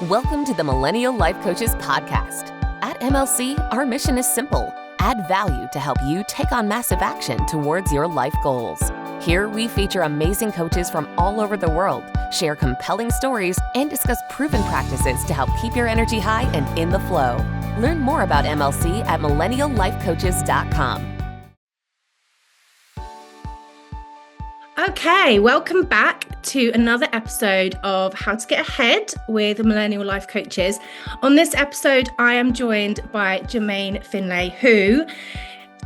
Welcome to the Millennial Life Coaches podcast. At MLC, our mission is simple: add value to help you take on massive action towards your life goals. Here, we feature amazing coaches from all over the world, share compelling stories, and discuss proven practices to help keep your energy high and in the flow. Learn more about MLC at millenniallifecoaches.com. Okay, welcome back to another episode of How to Get Ahead with Millennial Life Coaches. On this episode, I am joined by Jemaine Finlay, who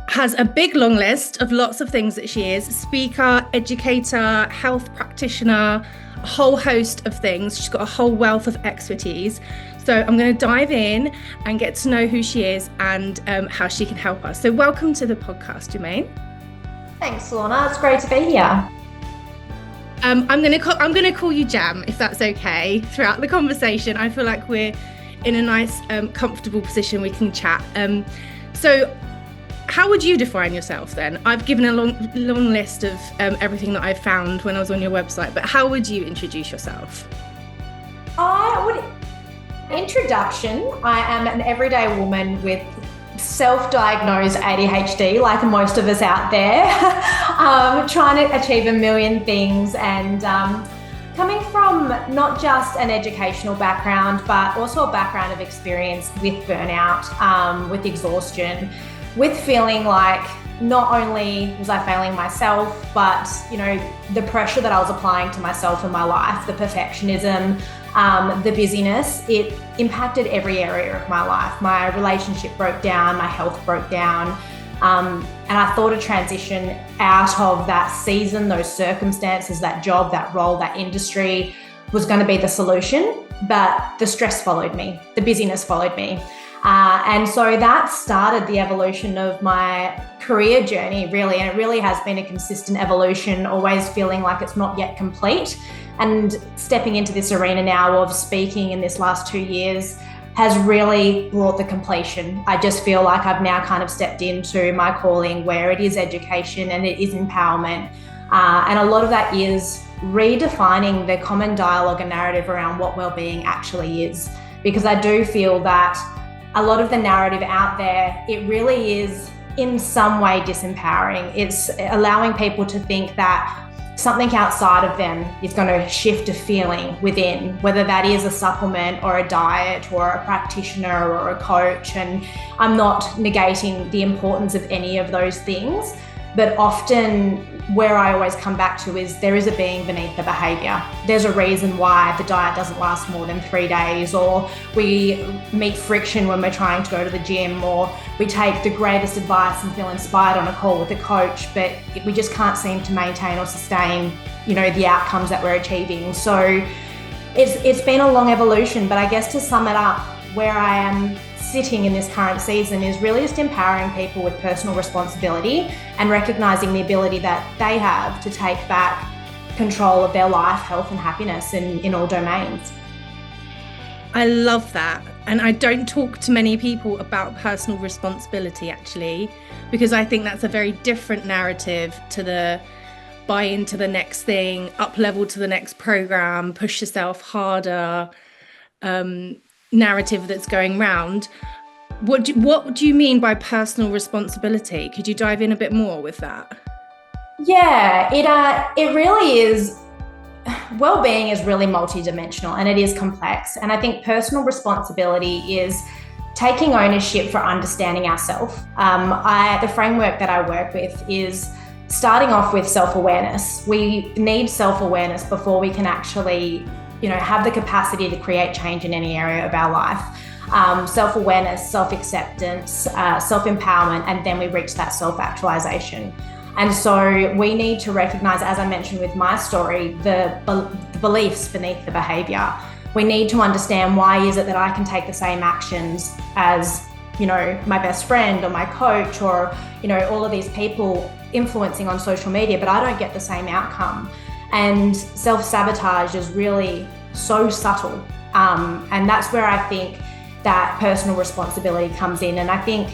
has a big long list of lots of things that she is: speaker, educator, health practitioner, a whole host of things. She's got a whole wealth of expertise. So I'm going to dive in and get to know who she is and how she can help us. So welcome to the podcast, Jemaine. Thanks, Lorna. It's great to be here. I'm going to call you Jam, if that's okay. Throughout the conversation, I feel like we're in a nice, comfortable position. We can chat. So, how would you define yourself then? I've given a long list of everything that I found when I was on your website, but how would you introduce yourself? Introduction. I am an everyday woman with self-diagnosed ADHD, like most of us out there, trying to achieve a million things, and coming from not just an educational background, but also a background of experience with burnout, with exhaustion, with feeling like not only was I failing myself, but the pressure that I was applying to myself and my life, the perfectionism, the busyness, it impacted every area of my life. My relationship broke down, my health broke down, and I thought a transition out of that season, those circumstances, that job, that role, that industry was going to be the solution, but the stress followed me, the busyness followed me. And so that started the evolution of my career journey, really. And it really has been a consistent evolution, always feeling like it's not yet complete. And stepping into this arena now of speaking in this last 2 years has really brought the completion. I just feel like I've now kind of stepped into my calling, where it is education and it is empowerment. And a lot of that is redefining the common dialogue and narrative around what wellbeing actually is. Because I do feel that a lot of the narrative out there, it really is in some way disempowering. It's allowing people to think that something outside of them is going to shift a feeling within, whether that is a supplement or a diet or a practitioner or a coach. And I'm not negating the importance of any of those things, but often where I always come back to is there is a being beneath the behavior. There's a reason why the diet doesn't last more than 3 days, or we meet friction when we're trying to go to the gym, or we take the greatest advice and feel inspired on a call with a coach, but we just can't seem to maintain or sustain, the outcomes that we're achieving. So it's been a long evolution, but I guess to sum it up, where I am sitting in this current season is really just empowering people with personal responsibility and recognizing the ability that they have to take back control of their life, health and happiness in all domains. I love that. And I don't talk to many people about personal responsibility, actually, because I think that's a very different narrative to the buy into the next thing, up level to the next program, push yourself harder, narrative that's going round. What do you mean by personal responsibility? Could you dive in a bit more with that? Yeah, it really is. Wellbeing is really multidimensional and it is complex. And I think personal responsibility is taking ownership for understanding ourselves. The framework that I work with is starting off with self-awareness. We need self-awareness before we can actually have the capacity to create change in any area of our life. Self-awareness, self-acceptance, self-empowerment, and then we reach that self-actualization. And so we need to recognize, as I mentioned with my story, the beliefs beneath the behavior. We need to understand, why is it that I can take the same actions as, my best friend or my coach or, all of these people influencing on social media, but I don't get the same outcome. And self-sabotage is really so subtle. And that's where I think that personal responsibility comes in. And I think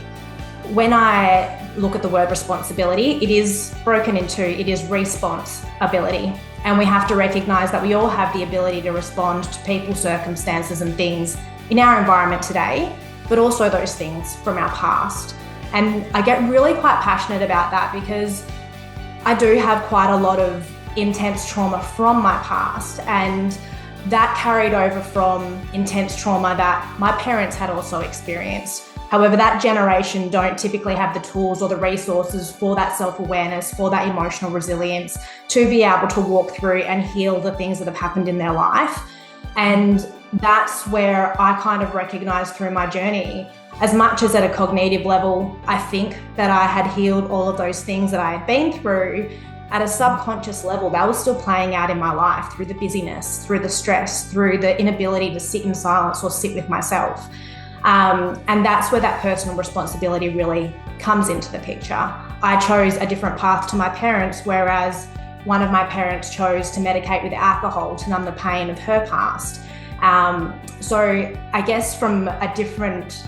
when I look at the word responsibility, it is broken into, it is responsibility. And we have to recognize that we all have the ability to respond to people, circumstances, and things in our environment today, but also those things from our past. And I get really quite passionate about that because I do have quite a lot of intense trauma from my past, and that carried over from intense trauma that my parents had also experienced. However, that generation don't typically have the tools or the resources for that self-awareness, for that emotional resilience, to be able to walk through and heal the things that have happened in their life. And that's where I kind of recognized through my journey, as much as at a cognitive level, I think that I had healed all of those things that I had been through, at a subconscious level, that was still playing out in my life through the busyness, through the stress, through the inability to sit in silence or sit with myself. And that's where that personal responsibility really comes into the picture. I chose a different path to my parents, whereas one of my parents chose to medicate with alcohol to numb the pain of her past. So I guess from a different,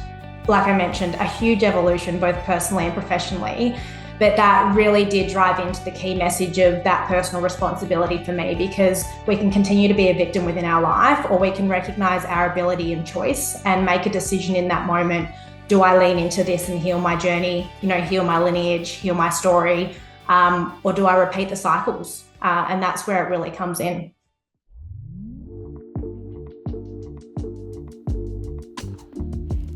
like I mentioned, a huge evolution, both personally and professionally, but that really did drive into the key message of that personal responsibility for me, because we can continue to be a victim within our life, or we can recognize our ability and choice and make a decision in that moment. Do I lean into this and heal my journey, heal my lineage, heal my story, or do I repeat the cycles? And that's where it really comes in.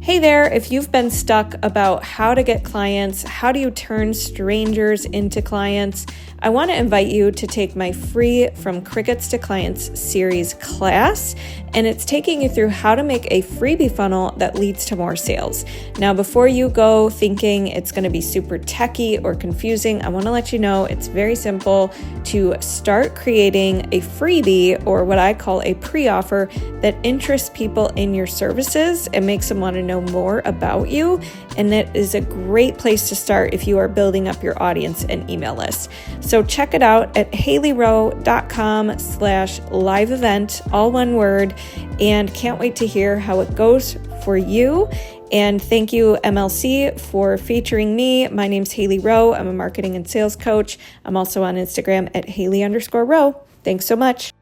Hey there, if you've been stuck about how to get clients, how do you turn strangers into clients, I want to invite you to take my free From Crickets to Clients series class, and it's taking you through how to make a freebie funnel that leads to more sales. Now, before you go thinking it's going to be super techy or confusing, I want to let you know it's very simple to start creating a freebie, or what I call a pre-offer, that interests people in your services and makes them want to know more about you. And that is a great place to start if you are building up your audience and email list. So check it out at haleyrowe.com/live event, all one word, and can't wait to hear how it goes for you. And thank you, MLC, for featuring me. My name's Haley Rowe. I'm a marketing and sales coach. I'm also on Instagram at Haley_Rowe. Thanks so much.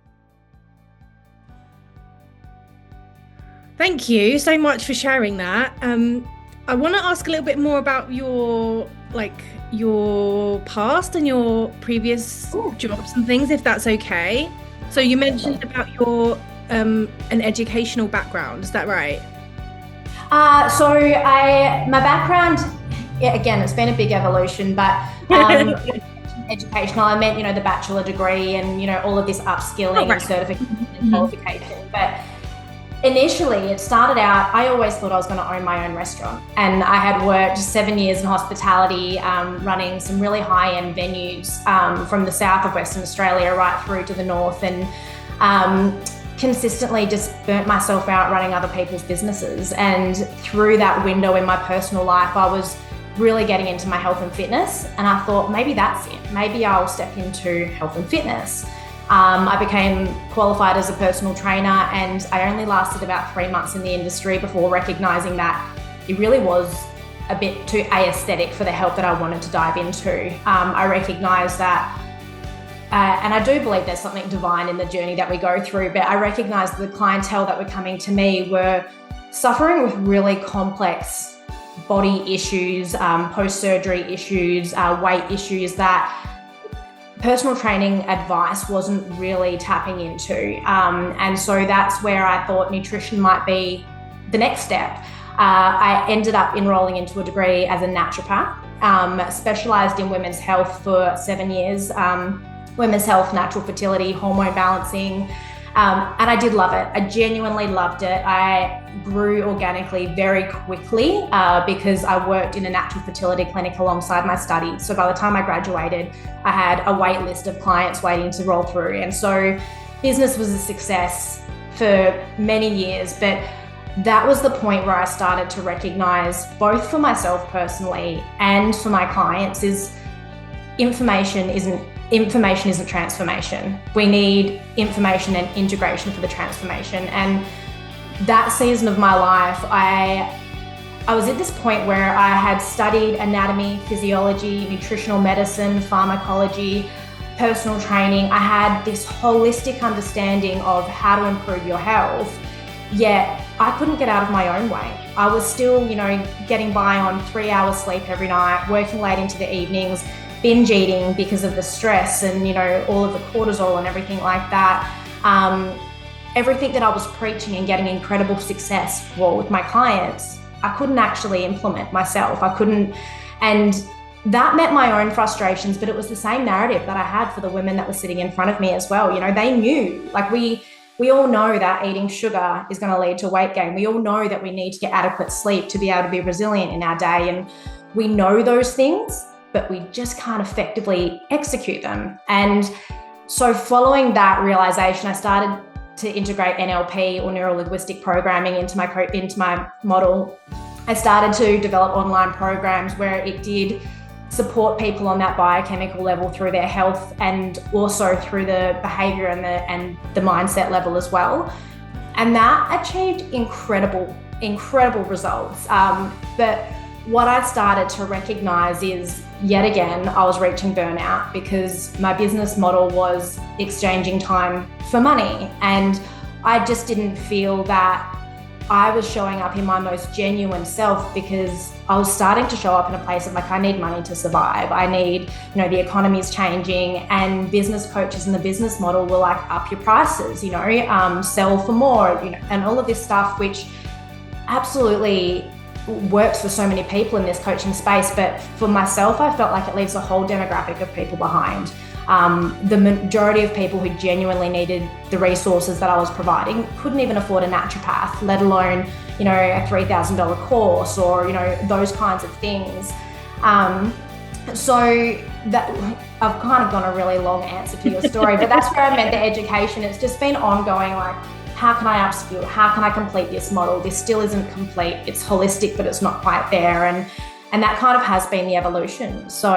Thank you so much for sharing that. I want to ask a little bit more about your past and your previous jobs and things, if that's okay. So you mentioned about your an educational background, is that right? So my background, again, it's been a big evolution, but educational, I meant, the bachelor degree and, all of this upskilling and certification and qualification. But initially, it started out, I always thought I was going to own my own restaurant. And I had worked 7 years in hospitality, running some really high-end venues from the south of Western Australia right through to the north, and consistently just burnt myself out running other people's businesses. And through that window in my personal life, I was really getting into my health and fitness. And I thought, maybe that's it. Maybe I'll step into health and fitness. I became qualified as a personal trainer, and I only lasted about 3 months in the industry before recognizing that it really was a bit too aesthetic for the help that I wanted to dive into. I recognized that, and I do believe there's something divine in the journey that we go through, but I recognized the clientele that were coming to me were suffering with really complex body issues, post-surgery issues, weight issues that personal training advice wasn't really tapping into. And so that's where I thought nutrition might be the next step. I ended up enrolling into a degree as a naturopath, specialized in women's health for 7 years, women's health, natural fertility, hormone balancing. And I did love it. I genuinely loved it. I grew organically very quickly because I worked in a natural fertility clinic alongside my studies. So by the time I graduated, I had a wait list of clients waiting to roll through. And so business was a success for many years, but that was the point where I started to recognize, both for myself personally and for my clients, is information isn't transformation. We need information and integration for the transformation. And that season of my life, I was at this point where I had studied anatomy, physiology, nutritional medicine, pharmacology, personal training. I had this holistic understanding of how to improve your health, yet I couldn't get out of my own way. I was still, getting by on 3 hours sleep every night, working late into the evenings, binge eating because of the stress and, all of the cortisol and everything like that. Everything that I was preaching and getting incredible success for with my clients, I couldn't actually implement myself. I couldn't, and that met my own frustrations, but it was the same narrative that I had for the women that were sitting in front of me as well. They knew, like we all know that eating sugar is going to lead to weight gain. We all know that we need to get adequate sleep to be able to be resilient in our day. And we know those things, but we just can't effectively execute them. And so following that realization, I started to integrate NLP or neuro-linguistic programming into my model. I started to develop online programs where it did support people on that biochemical level through their health and also through the behavior and the mindset level as well. And that achieved incredible results. But what I started to recognize is, yet again, I was reaching burnout because my business model was exchanging time for money. And I just didn't feel that I was showing up in my most genuine self, because I was starting to show up in a place of like, I need money to survive. I need, the economy is changing, and business coaches and the business model were like, up your prices, sell for more, and all of this stuff, which absolutely works for so many people in this coaching space. But for myself, I felt like it leaves a whole demographic of people behind. The majority of people who genuinely needed the resources that I was providing couldn't even afford a naturopath, let alone, a $3,000 course or, those kinds of things. So that I've kind of gone a really long answer to your story, but that's where I meant the education. It's just been ongoing, like, how can I upskill? How can I complete this model? This still isn't complete. It's holistic, but it's not quite there. And that kind of has been the evolution. So,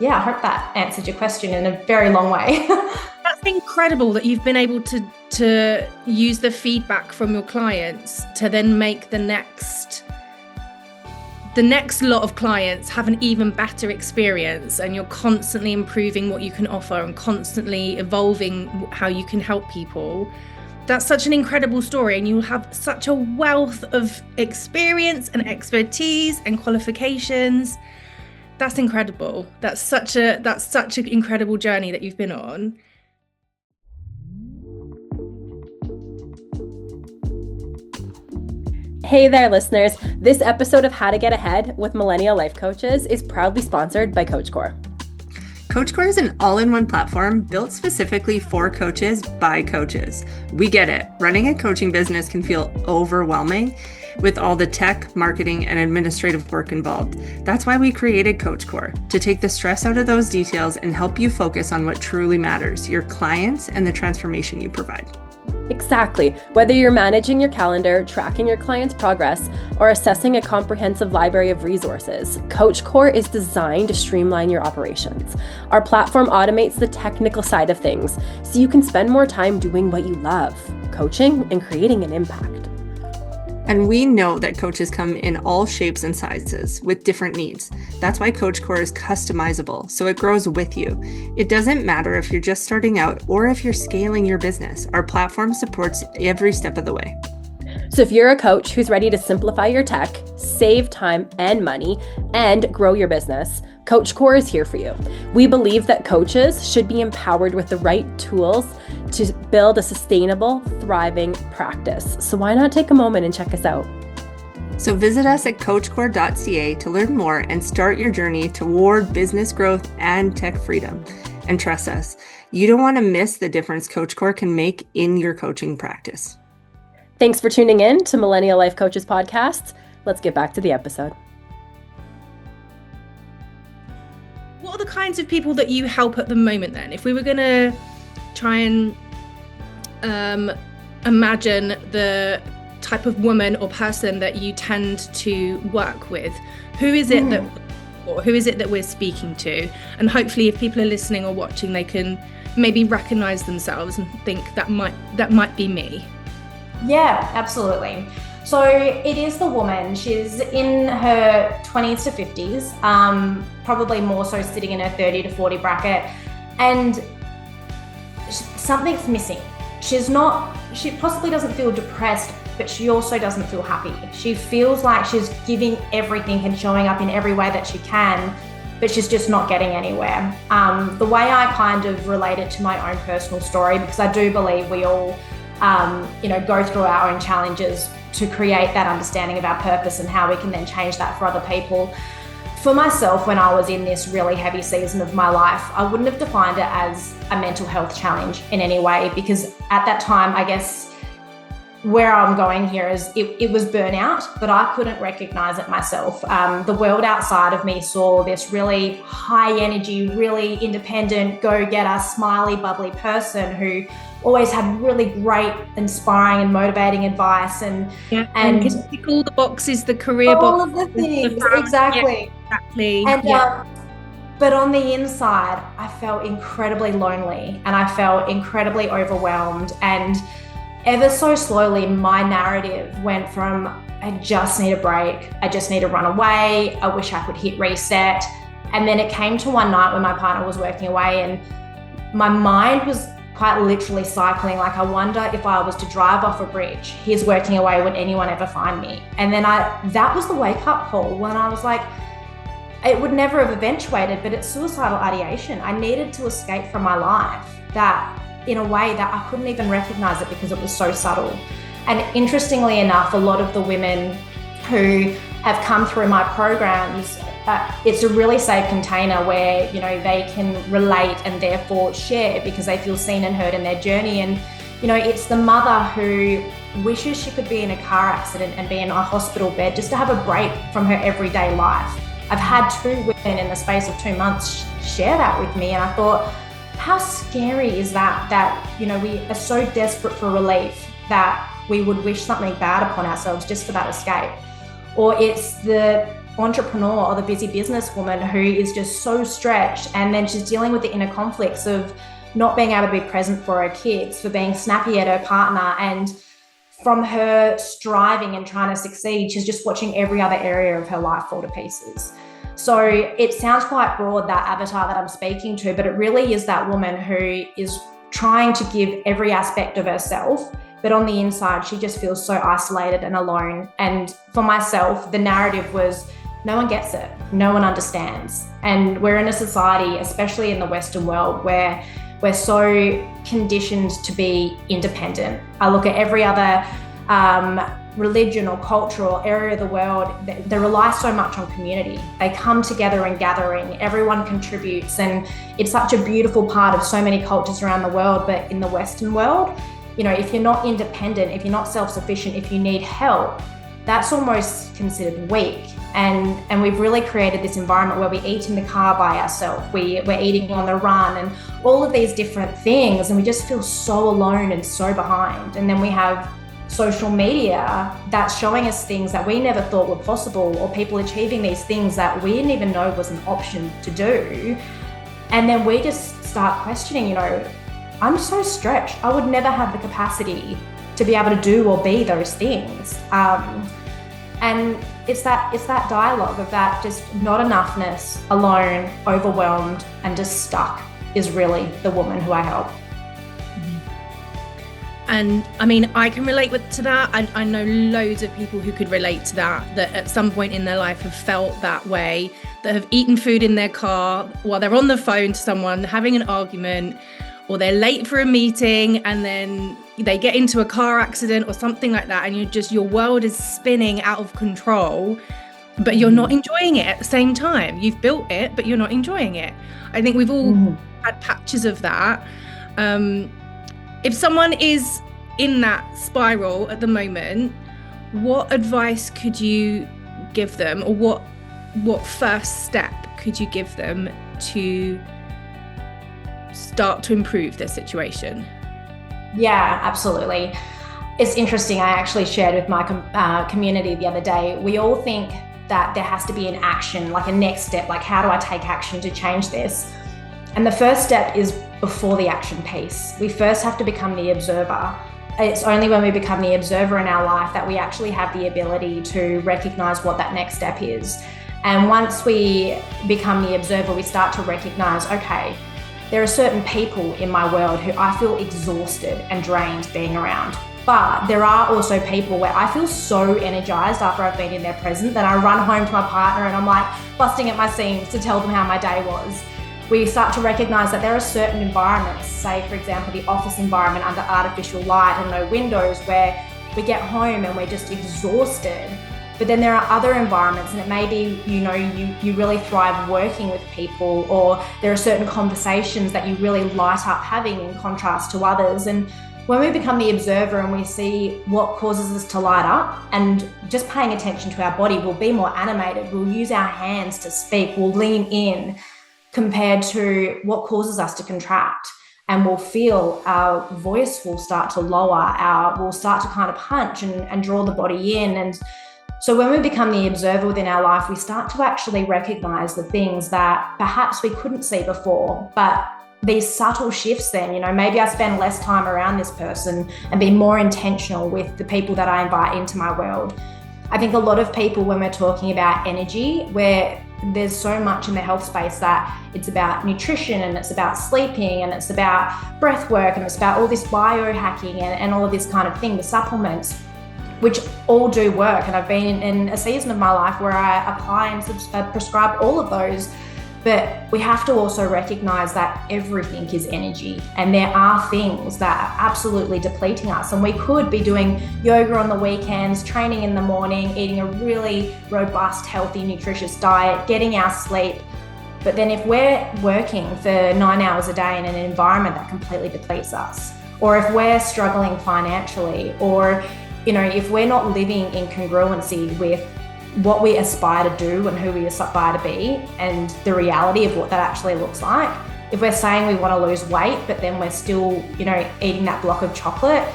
I hope that answered your question in a very long way. That's incredible that you've been able to use the feedback from your clients to then make the next lot of clients have an even better experience, and you're constantly improving what you can offer and constantly evolving how you can help people. That's such an incredible story, and you'll have such a wealth of experience and expertise and qualifications. That's incredible. That's such an incredible journey that you've been on. Hey there, listeners. This episode of How to Get Ahead with Millennial Life Coaches is proudly sponsored by CoachCore. CoachCore is an all-in-one platform built specifically for coaches by coaches. We get it. Running a coaching business can feel overwhelming with all the tech, marketing, and administrative work involved. That's why we created CoachCore, to take the stress out of those details and help you focus on what truly matters, your clients and the transformation you provide. Exactly. Whether you're managing your calendar, tracking your clients' progress, or assessing a comprehensive library of resources, CoachCore is designed to streamline your operations. Our platform automates the technical side of things, so you can spend more time doing what you love, coaching and creating an impact. And we know that coaches come in all shapes and sizes with different needs. That's why CoachCore is customizable, so it grows with you. It doesn't matter if you're just starting out or if you're scaling your business. Our platform supports every step of the way. So if you're a coach who's ready to simplify your tech, save time and money, and grow your business, CoachCore is here for you. We believe that coaches should be empowered with the right tools to build a sustainable, thriving practice. So why not take a moment and check us out? So visit us at coachcore.ca to learn more and start your journey toward business growth and tech freedom. And trust us, you don't want to miss the difference CoachCore can make in your coaching practice. Thanks for tuning in to Millennial Life Coaches podcast. Let's get back to the episode. What are the kinds of people that you help at the moment then? If we were going to try and imagine the type of woman or person that you tend to work with, who is it that we're speaking to? And hopefully if people are listening or watching, they can maybe recognize themselves and think that might be me. Yeah, absolutely. So it is the woman. She's in her 20s to 50s, probably more so sitting in her 30 to 40 bracket. And something's missing. She possibly doesn't feel depressed, but she also doesn't feel happy. She feels like she's giving everything and showing up in every way that she can, but she's just not getting anywhere. The way I kind of relate it to my own personal story, because I do believe we all, go through our own challenges to create that understanding of our purpose and how we can then change that for other people. For myself, when I was in this really heavy season of my life, I wouldn't have defined it as a mental health challenge in any way, because at that time, I guess where I'm going here is it was burnout, but I couldn't recognize it myself. The world outside of me saw this really high energy, really independent, go-getter, smiley, bubbly person who always had really great, inspiring and motivating advice and can tick all the boxes, the career all box, of the things, exactly. And but on the inside, I felt incredibly lonely and I felt incredibly overwhelmed. And ever so slowly, my narrative went from, I just need a break, I just need to run away, I wish I could hit reset. And then it came to one night when my partner was working away and my mind was quite literally cycling, like, I wonder if I was to drive off a bridge, he's working away, would anyone ever find me? And then that was the wake up call when I was like, it would never have eventuated, but it's suicidal ideation. I needed to escape from my life, that in a way that I couldn't even recognize it because it was so subtle. And interestingly enough, a lot of the women who have come through my programs, it's a really safe container where, they can relate and therefore share because they feel seen and heard in their journey. And, it's the mother who wishes she could be in a car accident and be in a hospital bed just to have a break from her everyday life. I've had 2 women in the space of 2 months share that with me. And I thought, how scary is that, we are so desperate for relief that we would wish something bad upon ourselves just for that escape. Or it's the entrepreneur or the busy businesswoman who is just so stretched, and then she's dealing with the inner conflicts of not being able to be present for her kids, for being snappy at her partner, and from her striving and trying to succeed, she's just watching every other area of her life fall to pieces. So it sounds quite broad, that avatar that I'm speaking to, but it really is that woman who is trying to give every aspect of herself, but on the inside, she just feels so isolated and alone. And for myself, the narrative was, no one gets it, no one understands. And we're in a society, especially in the Western world, where we're so conditioned to be independent. I look at every other religion or cultural area of the world, they rely so much on community. They come together in gathering, everyone contributes, and it's such a beautiful part of so many cultures around the world. But in the Western world, if you're not independent, if you're not self-sufficient, if you need help, that's almost considered weak. And we've really created this environment where we eat in the car by ourselves, we're eating on the run and all of these different things, and we just feel so alone and so behind. And then we have social media that's showing us things that we never thought were possible, or people achieving these things that we didn't even know was an option to do. And then we just start questioning, I'm so stretched, I would never have the capacity to be able to do or be those things. And it's that dialogue of that just not enoughness, alone, overwhelmed, and just stuck is really the woman who I help. And I mean, I can relate to that. I know loads of people who could relate to that at some point in their life have felt that way, that have eaten food in their car while they're on the phone to someone having an argument, or they're late for a meeting and then they get into a car accident or something like that, and your world is spinning out of control, but you're not enjoying it at the same time. You've built it, but you're not enjoying it. I think we've all had patches of that. If someone is in that spiral at the moment, what advice could you give them, or what first step could you give them to start to improve their situation? Yeah, absolutely. It's interesting. I actually shared with my community the other day, we all think that there has to be an action, like a next step, like how do I take action to change this? And the first step is before the action piece. We first have to become the observer. It's only when we become the observer in our life that we actually have the ability to recognize what that next step is. And once we become the observer, we start to recognize, okay, there are certain people in my world who I feel exhausted and drained being around. But there are also people where I feel so energized after I've been in their presence that I run home to my partner and I'm like busting at my seams to tell them how my day was. We start to recognize that there are certain environments, say for example, the office environment under artificial light and no windows, where we get home and we're just exhausted. But then there are other environments, and it may be, you really thrive working with people, or there are certain conversations that you really light up having in contrast to others. And when we become the observer and we see what causes us to light up, and just paying attention to our body, we'll be more animated, we'll use our hands to speak, we'll lean in, compared to what causes us to contract. And we'll feel our voice will start to lower, we'll start to kind of hunch and draw the body in. And so when we become the observer within our life, we start to actually recognize the things that perhaps we couldn't see before, but these subtle shifts then, maybe I spend less time around this person and be more intentional with the people that I invite into my world. I think a lot of people, when we're talking about energy, where there's so much in the health space that it's about nutrition and it's about sleeping and it's about breath work and it's about all this biohacking and all of this kind of thing, the supplements, which all do work. And I've been in a season of my life where I apply and prescribe all of those. But we have to also recognize that everything is energy, and there are things that are absolutely depleting us. And we could be doing yoga on the weekends, training in the morning, eating a really robust, healthy, nutritious diet, getting our sleep. But then if we're working for 9 hours a day in an environment that completely depletes us, or if we're struggling financially, or if we're not living in congruency with what we aspire to do and who we aspire to be and the reality of what that actually looks like. If we're saying we want to lose weight, but then we're still, eating that block of chocolate,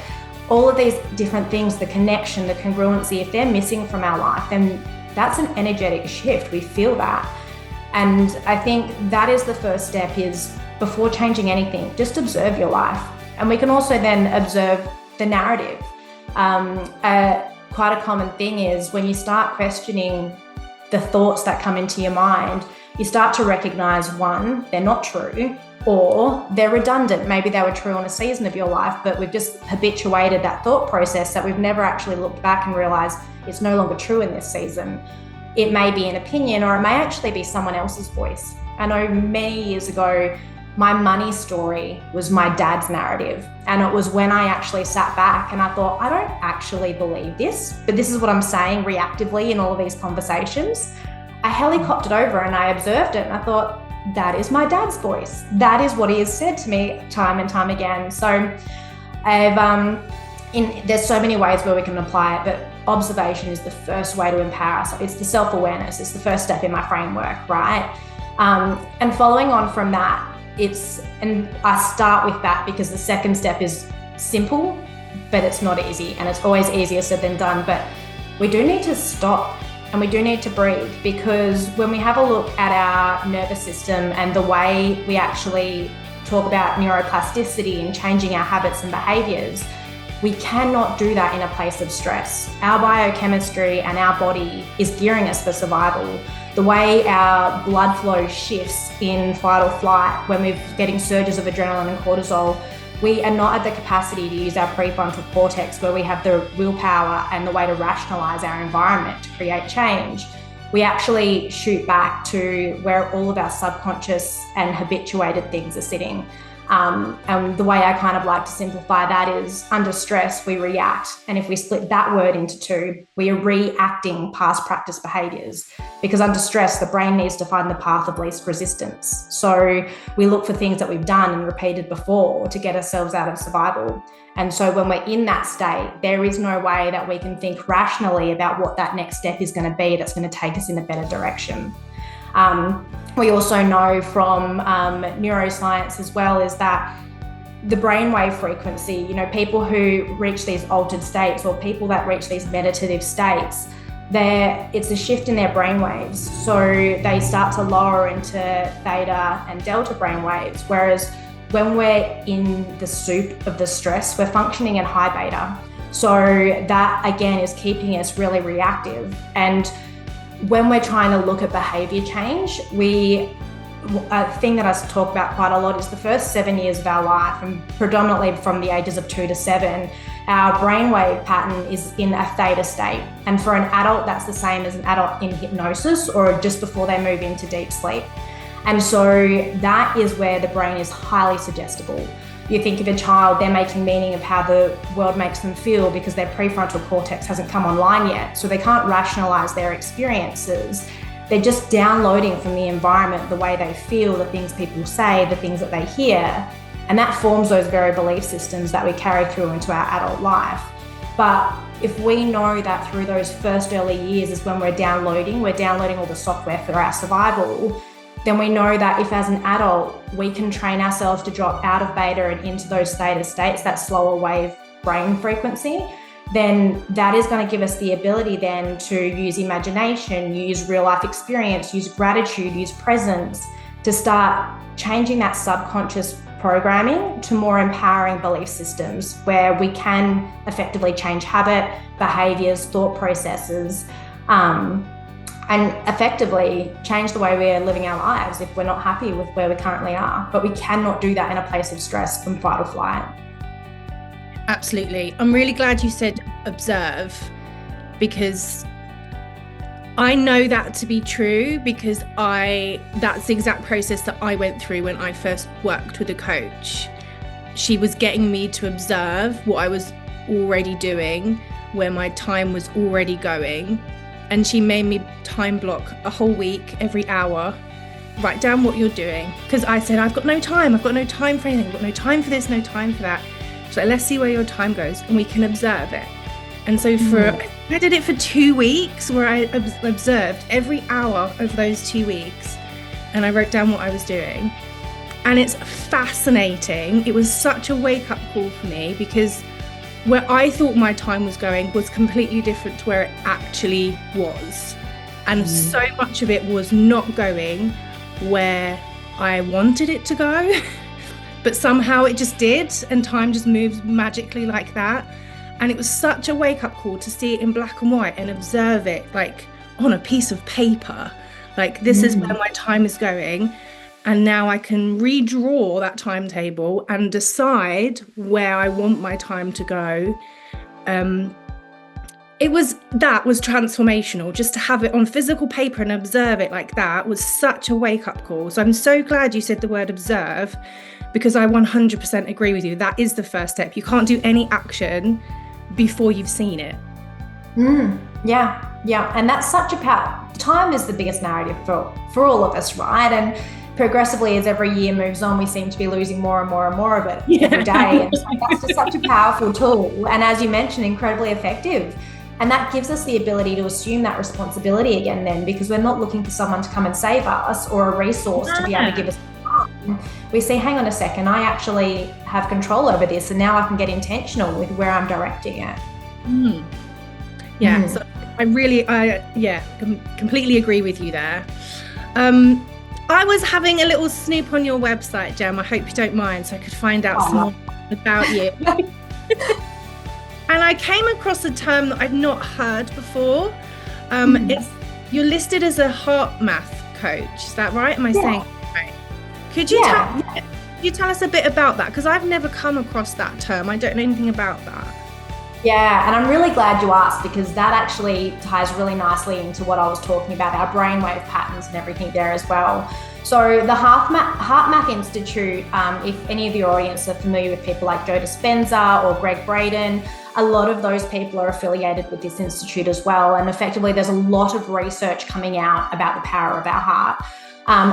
all of these different things, the connection, the congruency, if they're missing from our life, then that's an energetic shift. We feel that. And I think that is the first step, is before changing anything, just observe your life. And we can also then observe the narrative. Quite a common thing is when you start questioning the thoughts that come into your mind, you start to recognize, one, they're not true, or they're redundant. Maybe they were true in a season of your life, but we've just habituated that thought process that we've never actually looked back and realized it's no longer true in this season. It may be an opinion, or it may actually be someone else's voice. I know many years ago, my money story was my dad's narrative. And it was when I actually sat back and I thought, I don't actually believe this, but this is what I'm saying reactively in all of these conversations. I helicoptered over and I observed it and I thought, that is my dad's voice. That is what he has said to me time and time again. So there's so many ways where we can apply it, but observation is the first way to empower us. It's the self-awareness. It's the first step in my framework, right? And following on from that, and I start with that because the second step is simple, but it's not easy, and it's always easier said than done. But we do need to stop and we do need to breathe, because when we have a look at our nervous system and the way we actually talk about neuroplasticity and changing our habits and behaviors, we cannot do that in a place of stress. Our biochemistry and our body is gearing us for survival. The way our blood flow shifts in fight or flight when we're getting surges of adrenaline and cortisol, we are not at the capacity to use our prefrontal cortex, where we have the willpower and the way to rationalize our environment to create change. We actually shoot back to where all of our subconscious and habituated things are sitting. And the way I kind of like to simplify that is, under stress, we react. And if we split that word into two, we are reacting past practice behaviors, because under stress, the brain needs to find the path of least resistance. So we look for things that we've done and repeated before to get ourselves out of survival. And so when we're in that state, there is no way that we can think rationally about what that next step is going to be that's going to take us in a better direction. We also know from neuroscience as well is that the brainwave frequency, people who reach these altered states, or people that reach these meditative states, it's a shift in their brainwaves. So they start to lower into theta and delta brainwaves, whereas when we're in the soup of the stress, we're functioning in high beta. So that again is keeping us really reactive. And when we're trying to look at behavior change, we a thing that I talk about quite a lot is the first 7 years of our life, and predominantly from the ages of 2 to 7, our brainwave pattern is in a theta state. And for an adult, that's the same as an adult in hypnosis or just before they move into deep sleep. And so that is where the brain is highly suggestible. You think of a child, they're making meaning of how the world makes them feel because their prefrontal cortex hasn't come online yet. So they can't rationalize their experiences. They're just downloading from the environment the way they feel, the things people say, the things that they hear. And that forms those very belief systems that we carry through into our adult life. But if we know that through those first early years is when we're downloading all the software for our survival, then we know that if as an adult, we can train ourselves to drop out of beta and into those theta states, that slower wave brain frequency, then that is going to give us the ability then to use imagination, use real life experience, use gratitude, use presence to start changing that subconscious programming to more empowering belief systems where we can effectively change habit, behaviors, thought processes, and effectively change the way we are living our lives if we're not happy with where we currently are. But we cannot do that in a place of stress from fight or flight. Absolutely. I'm really glad you said observe, because I know that to be true, because that's the exact process that I went through when I first worked with a coach. She was getting me to observe what I was already doing, where my time was already going. And she made me time block a whole week, every hour, write down what you're doing. Because I said, I've got no time for anything, I've got no time for this, no time for that. So let's see where your time goes and we can observe it. And so I did it for 2 weeks where I observed every hour of those 2 weeks and I wrote down what I was doing. And it's fascinating. It was such a wake-up call for me, because where I thought my time was going was completely different to where it actually was. And so much of it was not going where I wanted it to go, but somehow it just did, and time just moves magically like that. And it was such a wake-up call to see it in black and white and observe it like on a piece of paper. Like, this is where my time is going. And now I can redraw that timetable and decide where I want my time to go. That was transformational. Just to have it on physical paper and observe it like that was such a wake-up call. So I'm so glad you said the word observe, because I 100% agree with you. That is the first step. You can't do any action before you've seen it. Yeah. And that's such a power. Time is the biggest narrative for all of us, right? And progressively, as every year moves on, we seem to be losing more and more and more of it every day. And so that's just such a powerful tool. And as you mentioned, incredibly effective. And that gives us the ability to assume that responsibility again then, because we're not looking for someone to come and save us or a resource to be able to give us time. We say, hang on a second, I actually have control over this, and now I can get intentional with where I'm directing it. So I completely agree with you there. I was having a little snoop on your website, Jem. I hope you don't mind, so I could find out some more about you. And I came across a term that I'd not heard before. You're listed as a HeartMath coach. Is that right? Am I saying that right? Could you tell us a bit about that? Because I've never come across that term. I don't know anything about that. Yeah, and I'm really glad you asked, because that actually ties really nicely into what I was talking about, our brainwave patterns and everything there as well. So the HeartMath Institute, if any of your audience are familiar with people like Joe Dispenza or Greg Braden, a lot of those people are affiliated with this institute as well. And effectively, there's a lot of research coming out about the power of our heart.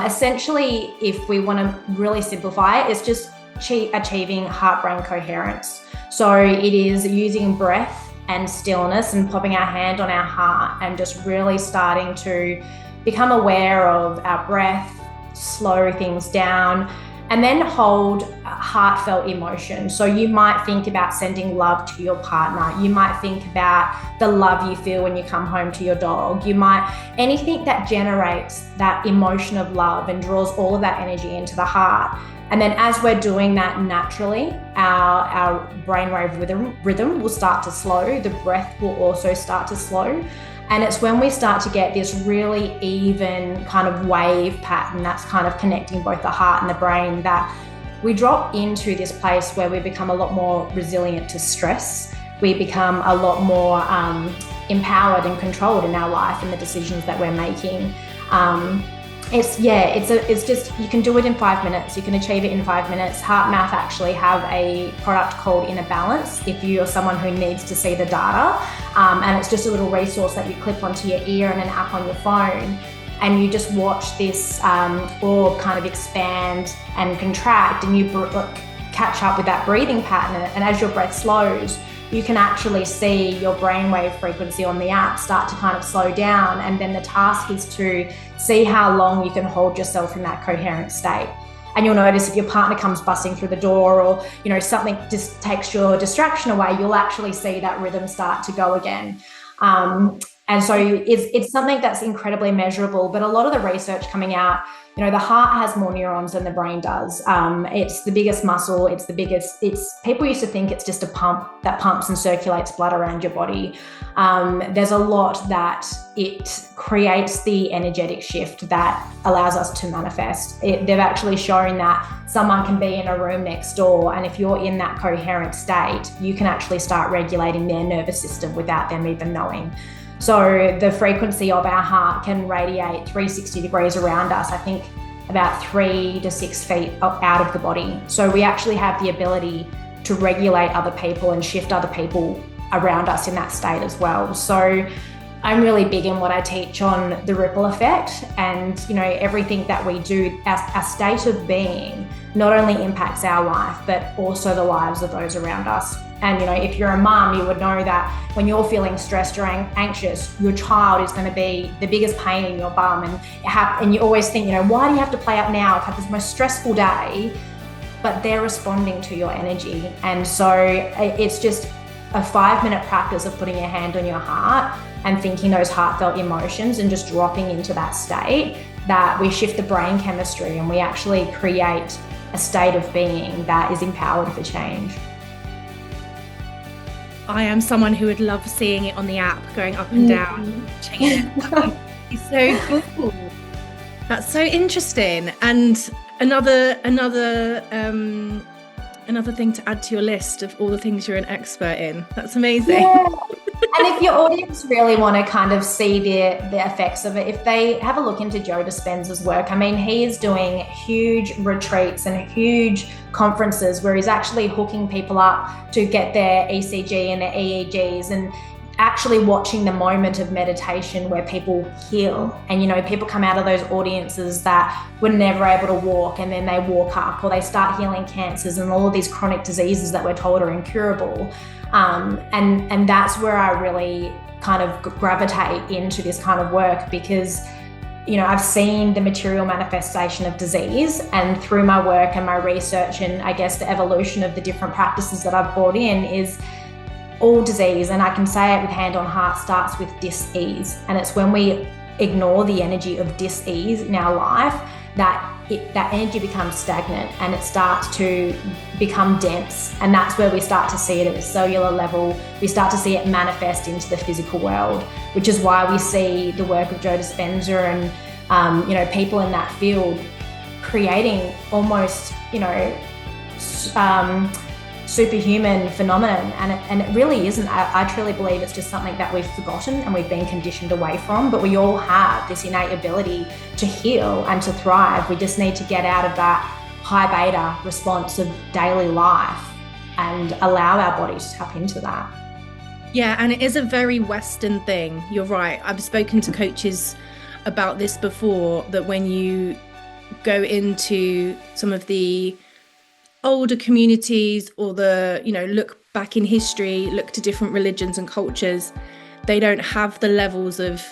Essentially, if we want to really simplify it, it's just achieving heart-brain coherence. So it is using breath and stillness and popping our hand on our heart and just really starting to become aware of our breath, slow things down, and then hold heartfelt emotion. So you might think about sending love to your partner. You might think about the love you feel when you come home to your dog. Anything that generates that emotion of love and draws all of that energy into the heart. And then as we're doing that naturally, our brainwave rhythm will start to slow. The breath will also start to slow. And it's when we start to get this really even kind of wave pattern that's kind of connecting both the heart and the brain, that we drop into this place where we become a lot more resilient to stress. We become a lot more empowered and controlled in our life and the decisions that we're making. It's just, you can do it in 5 minutes. You can achieve it in 5 minutes. HeartMath actually have a product called Inner Balance if you're someone who needs to see the data. And it's just a little resource that you clip onto your ear and an app on your phone. And you just watch this orb kind of expand and contract, and you catch up with that breathing pattern. And as your breath slows, you can actually see your brainwave frequency on the app start to kind of slow down. And then the task is to see how long you can hold yourself in that coherent state. And you'll notice if your partner comes busting through the door, or, you know, something just takes your distraction away, you'll actually see that rhythm start to go again. And so it's something that's incredibly measurable, but a lot of the research coming out, you know, the heart has more neurons than the brain does. It's the biggest muscle. People used to think it's just a pump that pumps and circulates blood around your body. There's a lot that it creates the energetic shift that allows us to manifest. They've actually shown that someone can be in a room next door, and if you're in that coherent state, you can actually start regulating their nervous system without them even knowing. So the frequency of our heart can radiate 360 degrees around us, I think about 3 to 6 feet out of the body. So we actually have the ability to regulate other people and shift other people around us in that state as well. So I'm really big in what I teach on the ripple effect, and, you know, everything that we do, our state of being not only impacts our life, but also the lives of those around us. And, you know, if you're a mum, you would know that when you're feeling stressed or anxious, your child is going to be the biggest pain in your bum. And you always think, you know, why do you have to play up now? I've had this most stressful day, but they're responding to your energy. And so it's just a 5-minute practice of putting your hand on your heart and thinking those heartfelt emotions and just dropping into that state, that we shift the brain chemistry and we actually create a state of being that is empowered for change. I am someone who would love seeing it on the app, going up and down, checking it. It's so cool. That's so interesting. And another thing to add to your list of all the things you're an expert in. That's amazing. Yeah. And if your audience really want to kind of see the effects of it, if they have a look into Joe Dispenza's work, I mean, he is doing huge retreats and huge conferences where he's actually hooking people up to get their ECG and their EEGs, and actually watching the moment of meditation where people heal. And, you know, people come out of those audiences that were never able to walk, and then they walk up, or they start healing cancers and all of these chronic diseases that we're told are incurable. And that's where I really kind of gravitate into this kind of work, because, you know, I've seen the material manifestation of disease, and through my work and my research and I guess the evolution of the different practices that I've brought in, is all disease, and I can say it with hand on heart, starts with dis-ease. And it's when we ignore the energy of dis-ease in our life that energy becomes stagnant and it starts to become dense. And that's where we start to see it at a cellular level. We start to see it manifest into the physical world, which is why we see the work of Joe Dispenza and, you know, people in that field creating almost, you know, superhuman phenomenon, and it really isn't. I truly believe it's just something that we've forgotten and we've been conditioned away from, but we all have this innate ability to heal and to thrive. We just need to get out of that high beta response of daily life and allow our body to tap into that. Yeah, and it is a very Western thing. You're right. I've spoken to coaches about this before, that when you go into some of the older communities, or the, you know, look back in history, look to different religions and cultures, they don't have the levels of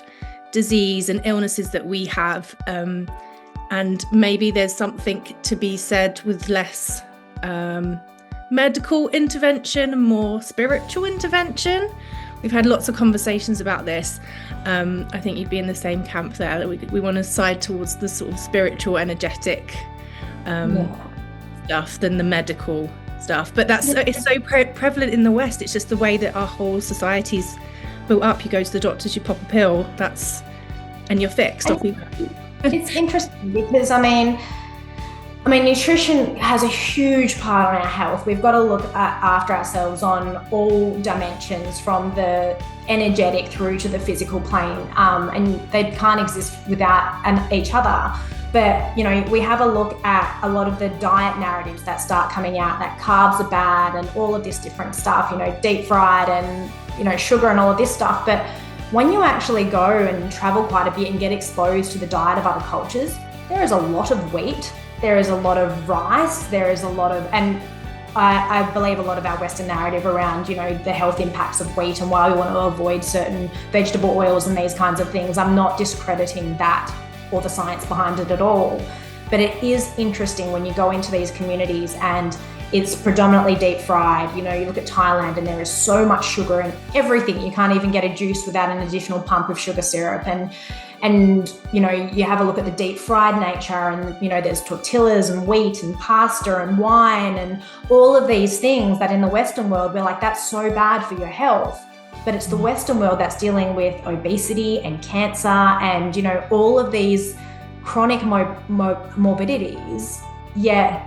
disease and illnesses that we have, and maybe there's something to be said with less medical intervention and more spiritual intervention. We've had lots of conversations about this. I think you'd be in the same camp there. We want to side towards the sort of spiritual, energetic stuff than the medical stuff. But it's so prevalent in the West. It's just the way that our whole society's built up. You go to the doctors, you pop a pill, and you're fixed. It's interesting because I mean, nutrition has a huge part on our health. We've got to look after ourselves on all dimensions, from the energetic through to the physical plane, and they can't exist without each other. But, we have a look at a lot of the diet narratives that start coming out, that carbs are bad and all of this different stuff, deep fried and, sugar and all of this stuff. But when you actually go and travel quite a bit and get exposed to the diet of other cultures, there is a lot of wheat, there is a lot of rice, there is a lot of, and I believe a lot of our Western narrative around, the health impacts of wheat and why we want to avoid certain vegetable oils and these kinds of things. I'm not discrediting that or the science behind it at all. But it is interesting when you go into these communities and it's predominantly deep fried. You look at Thailand and there is so much sugar in everything. You can't even get a juice without an additional pump of sugar syrup. And you have a look at the deep fried nature and, there's tortillas and wheat and pasta and wine and all of these things that in the Western world, we're like, that's so bad for your health. But it's the Western world that's dealing with obesity and cancer and, all of these chronic morbidities. Yet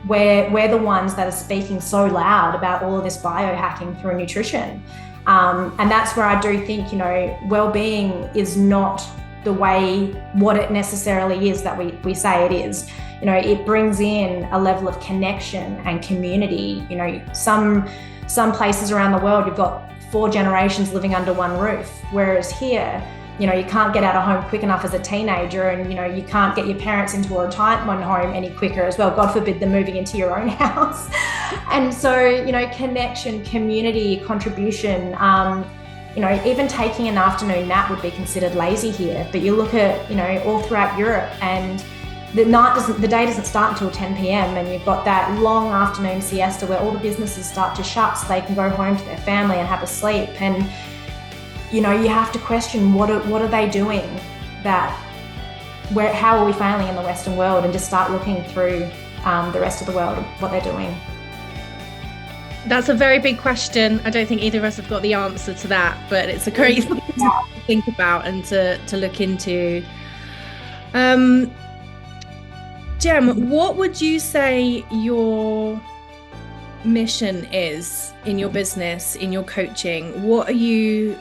we're the ones that are speaking so loud about all of this biohacking through nutrition. And that's where I do think, well-being is not the way what it necessarily is that we say it is. It brings in a level of connection and community. Some places around the world, you've got 4 generations living under one roof, whereas here, you can't get out of home quick enough as a teenager, and you can't get your parents into a retirement home any quicker as well. God forbid them moving into your own house. And so, connection, community, contribution, even taking an afternoon nap would be considered lazy here. But you look at, all throughout Europe, and the day doesn't start until 10 p.m. and you've got that long afternoon siesta where all the businesses start to shut so they can go home to their family and have a sleep. And you have to question what are they doing how are we failing in the Western world, and just start looking through the rest of the world, what they're doing. That's a very big question. I don't think either of us have got the answer to that, but it's a great thing to think about and to look into. Jem, what would you say your mission is in your business, in your coaching? What are you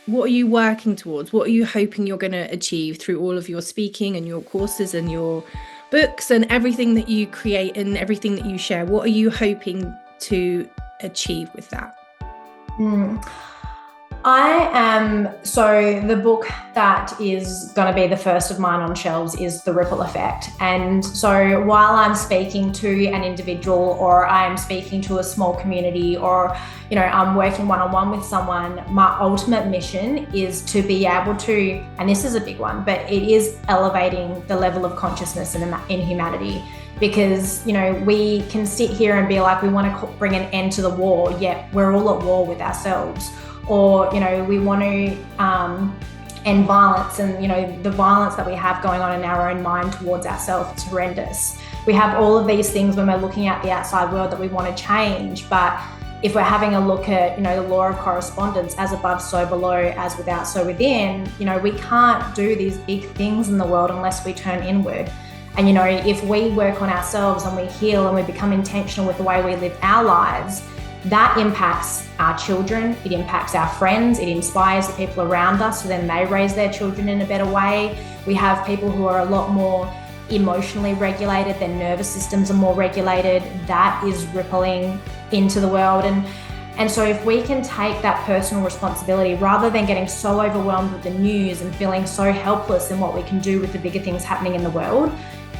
working towards? What are you hoping you're going to achieve through all of your speaking and your courses and your books and everything that you create and everything that you share? What are you hoping to achieve with that? So the book that is going to be the first of mine on shelves is The Ripple Effect. And so while I'm speaking to an individual, or I'm speaking to a small community, or, I'm working one-on-one with someone, my ultimate mission is to be able to, and this is a big one, but it is elevating the level of consciousness in humanity. Because, we can sit here and be like, we want to bring an end to the war, yet we're all at war with ourselves. Or, we want to end violence, and, the violence that we have going on in our own mind towards ourselves is horrendous. We have all of these things when we're looking at the outside world that we want to change. But if we're having a look at, the law of correspondence, as above, so below, as without, so within, we can't do these big things in the world unless we turn inward. And, if we work on ourselves and we heal and we become intentional with the way we live our lives, that impacts our children, it impacts our friends, it inspires the people around us, so then they raise their children in a better way. We have people who are a lot more emotionally regulated, their nervous systems are more regulated. That is rippling into the world. And so if we can take that personal responsibility, rather than getting so overwhelmed with the news and feeling so helpless in what we can do with the bigger things happening in the world,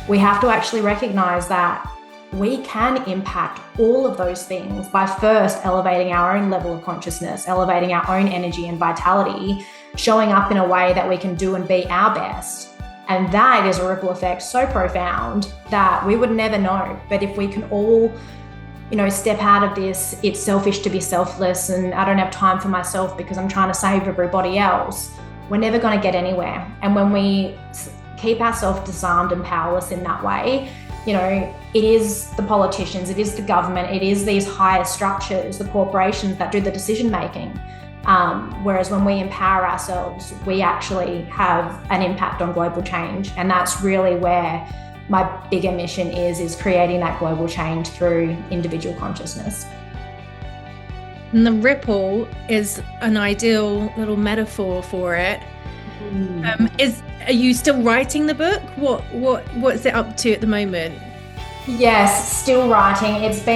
we have to actually recognize that we can impact all of those things by first elevating our own level of consciousness, elevating our own energy and vitality, showing up in a way that we can do and be our best. And that is a ripple effect so profound that we would never know. But if we can all, step out of this, it's selfish to be selfless and I don't have time for myself because I'm trying to save everybody else, we're never going to get anywhere. And when we keep ourselves disarmed and powerless in that way, it is the politicians, it is the government, it is these higher structures, the corporations that do the decision making. Whereas when we empower ourselves, we actually have an impact on global change. And that's really where my bigger mission is creating that global change through individual consciousness. And the ripple is an ideal little metaphor for it. Are you still writing the book? What's it up to at the moment? Yes, still writing. It's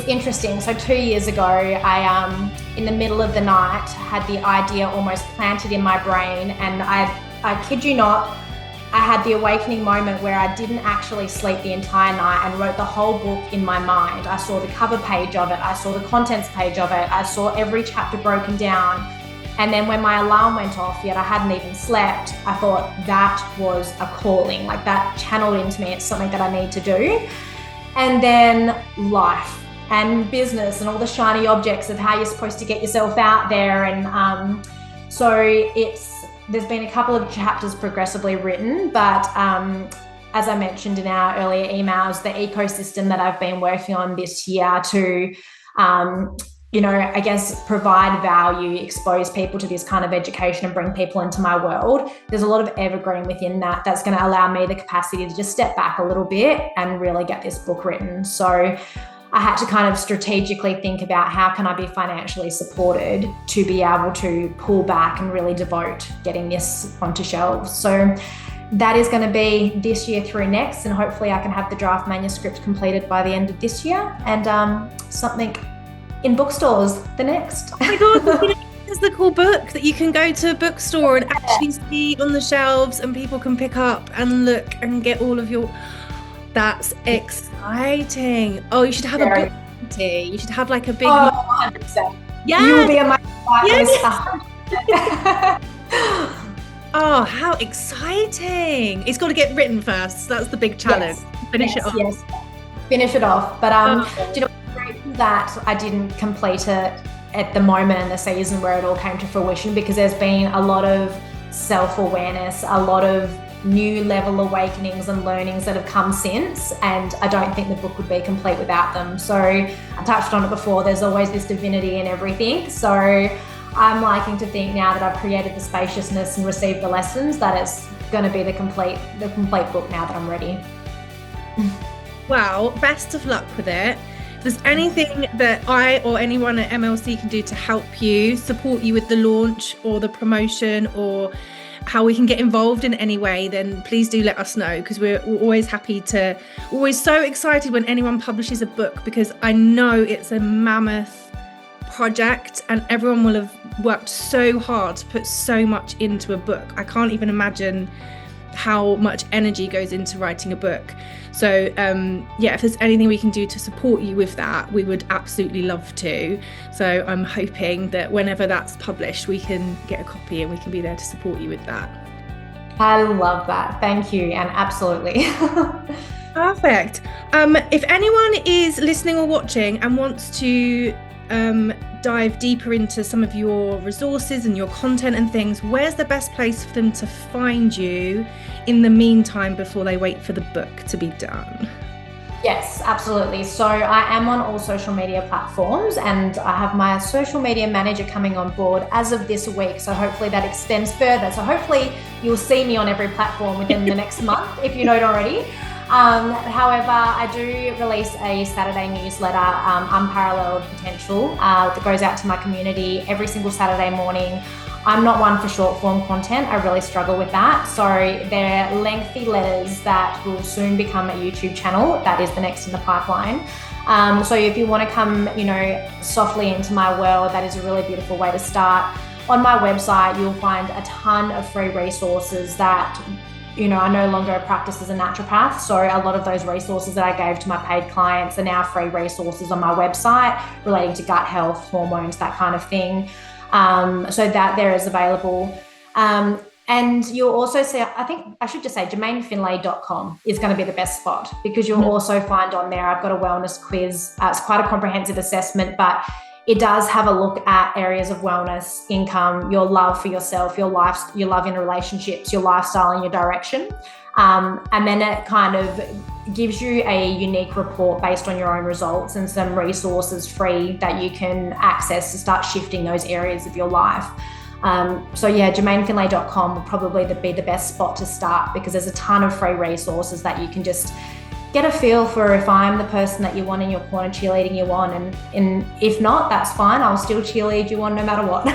interesting. So 2 years ago, I in the middle of the night had the idea almost planted in my brain, and I kid you not, I had the awakening moment where I didn't actually sleep the entire night and wrote the whole book in my mind. I saw the cover page of it, I saw the contents page of it, I saw every chapter broken down. And then when my alarm went off, yet I hadn't even slept, I thought that was a calling, like that channeled into me. It's something that I need to do. And then life and business and all the shiny objects of how you're supposed to get yourself out there. And so there's been a couple of chapters progressively written, but as I mentioned in our earlier emails, the ecosystem that I've been working on this year to I guess provide value, expose people to this kind of education and bring people into my world. There's a lot of evergreen within that that's going to allow me the capacity to just step back a little bit and really get this book written. So I had to kind of strategically think about how can I be financially supported to be able to pull back and really devote getting this onto shelves. So that is going to be this year through next, and hopefully I can have the draft manuscript completed by the end of this year, and something in bookstores the next. Oh my God, there's the cool book that you can go to a bookstore and actually see on the shelves, and people can pick up and look and get all of your... That's exciting. Oh, you should have a book party. You should have like a big... 100%. Yeah. You will be on my Yes. list. Oh, how exciting. It's got to get written first. That's the big challenge. Finish it off. Yes. Finish it off. But do you know, that I didn't complete it at the moment in the season where it all came to fruition, because there's been a lot of self-awareness, a lot of new level awakenings and learnings that have come since, and I don't think the book would be complete without them. So I touched on it before, there's always this divinity in everything. So I'm liking to think now that I've created the spaciousness and received the lessons, that it's going to be the complete book now that I'm ready. Well, best of luck with it. If there's anything that I or anyone at MLC can do to help you, support you with the launch or the promotion, or how we can get involved in any way, then please do let us know, because we're always always so excited when anyone publishes a book, because I know it's a mammoth project and everyone will have worked so hard to put so much into a book. I can't even imagine how much energy goes into writing a book. So if there's anything we can do to support you with that, we would absolutely love to. So I'm hoping that whenever that's published, we can get a copy and we can be there to support you with that. I love that. Thank you. And absolutely. Perfect. If anyone is listening or watching and wants to dive deeper into some of your resources and your content and things, where's the best place for them to find you in the meantime before they wait for the book to be done? Yes, absolutely. So I am on all social media platforms, and I have my social media manager coming on board as of this week. So hopefully that extends further. So hopefully you'll see me on every platform within the next month, if you don't already. However, I do release a Saturday newsletter, Unparalleled Potential, that goes out to my community every single Saturday morning. I'm not one for short form content. I really struggle with that. So they're lengthy letters that will soon become a YouTube channel. That is the next in the pipeline. So if you want to come, softly into my world, that is a really beautiful way to start. On my website, you'll find a ton of free resources that I no longer practice as a naturopath. So a lot of those resources that I gave to my paid clients are now free resources on my website relating to gut health, hormones, that kind of thing. So that there is available. And you'll also see, I think I should just say JemaineFinlay.com is going to be the best spot, because you'll also find on there, I've got a wellness quiz. It's quite a comprehensive assessment, but it does have a look at areas of wellness, income, your love for yourself, your love in relationships, your lifestyle, and your direction. And then it kind of gives you a unique report based on your own results and some resources free that you can access to start shifting those areas of your life. So yeah, JemaineFinlay.com will probably be the best spot to start, because there's a ton of free resources that you can just get a feel for if I'm the person that you want in your corner, cheerleading you on, and if not, that's fine. I'll still cheerlead you on no matter what.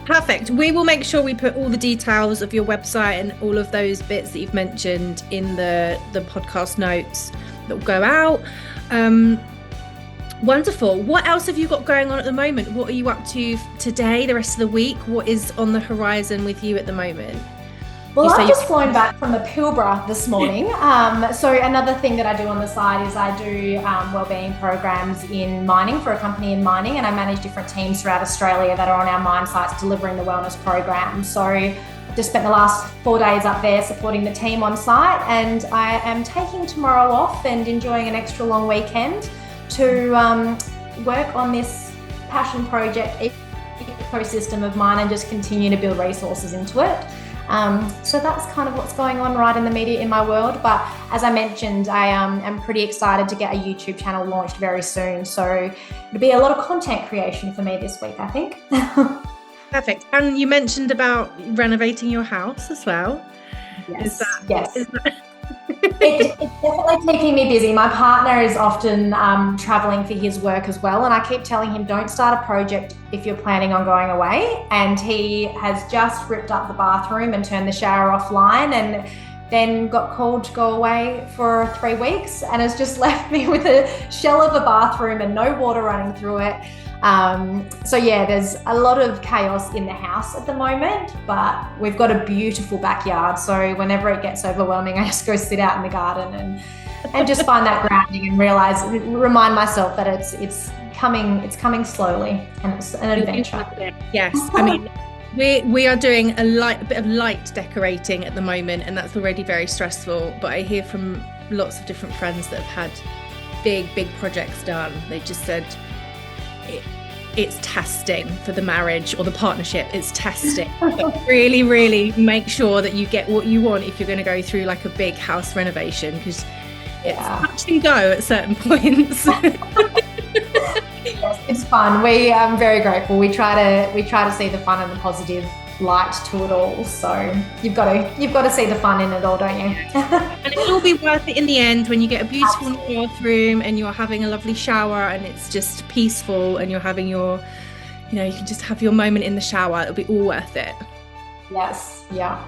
Perfect. We will make sure we put all the details of your website and all of those bits that you've mentioned in the podcast notes that will go out. Wonderful. What else have you got going on at the moment? What are you up to today, the rest of the week? What is on the horizon with you at the moment? Well, I've just flown back from the Pilbara this morning. So another thing that I do on the side is I do wellbeing programs in mining for a company in mining, and I manage different teams throughout Australia that are on our mine sites delivering the wellness program. So I just spent the last 4 days up there supporting the team on site, and I am taking tomorrow off and enjoying an extra long weekend to work on this passion project ecosystem of mine and just continue to build resources into it. So that's kind of what's going on right in my world. But as I mentioned, I am pretty excited to get a YouTube channel launched very soon. So it'll be a lot of content creation for me this week, I think. Perfect. And you mentioned about renovating your house as well. Yes. It's definitely keeping me busy. My partner is often traveling for his work as well, and I keep telling him, don't start a project if you're planning on going away. And he has just ripped up the bathroom and turned the shower offline, and then got called to go away for 3 weeks, and has just left me with a shell of a bathroom and no water running through it. So yeah, there's a lot of chaos in the house at the moment, but we've got a beautiful backyard. So whenever it gets overwhelming, I just go sit out in the garden and just find that grounding and remind myself that it's coming slowly, and it's an adventure. Yes. I mean, we are doing a bit of light decorating at the moment, and that's already very stressful. But I hear from lots of different friends that have had big projects done. They just said, it's testing for the marriage or the partnership. It's testing. But really make sure that you get what you want if you're going to go through like a big house renovation, because it's touch and go at certain points. Yes, it's fun. I'm very grateful. We try to see the fun and the positive light to it all. So you've got to see the fun in it all, don't you? And it'll all be worth it in the end when you get a beautiful bathroom and you're having a lovely shower and it's just peaceful, and you're having your, you can just have your moment in the shower. It'll be all worth it. Yes. Yeah.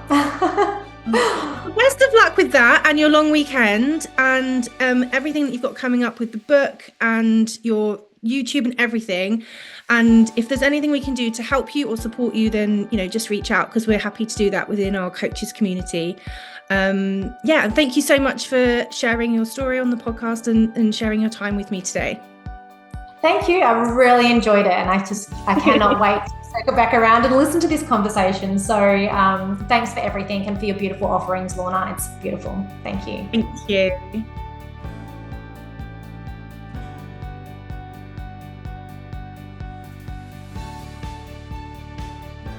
Best of luck with that and your long weekend, and everything that you've got coming up with the book and your YouTube and everything. And if there's anything we can do to help you or support you, then just reach out, because we're happy to do that within our coaches community. And thank you so much for sharing your story on the podcast and sharing your time with me today. Thank you. I really enjoyed it, and I cannot wait to circle back around and listen to this conversation. So thanks for everything and for your beautiful offerings, Lorna. It's beautiful. Thank you. Thank you.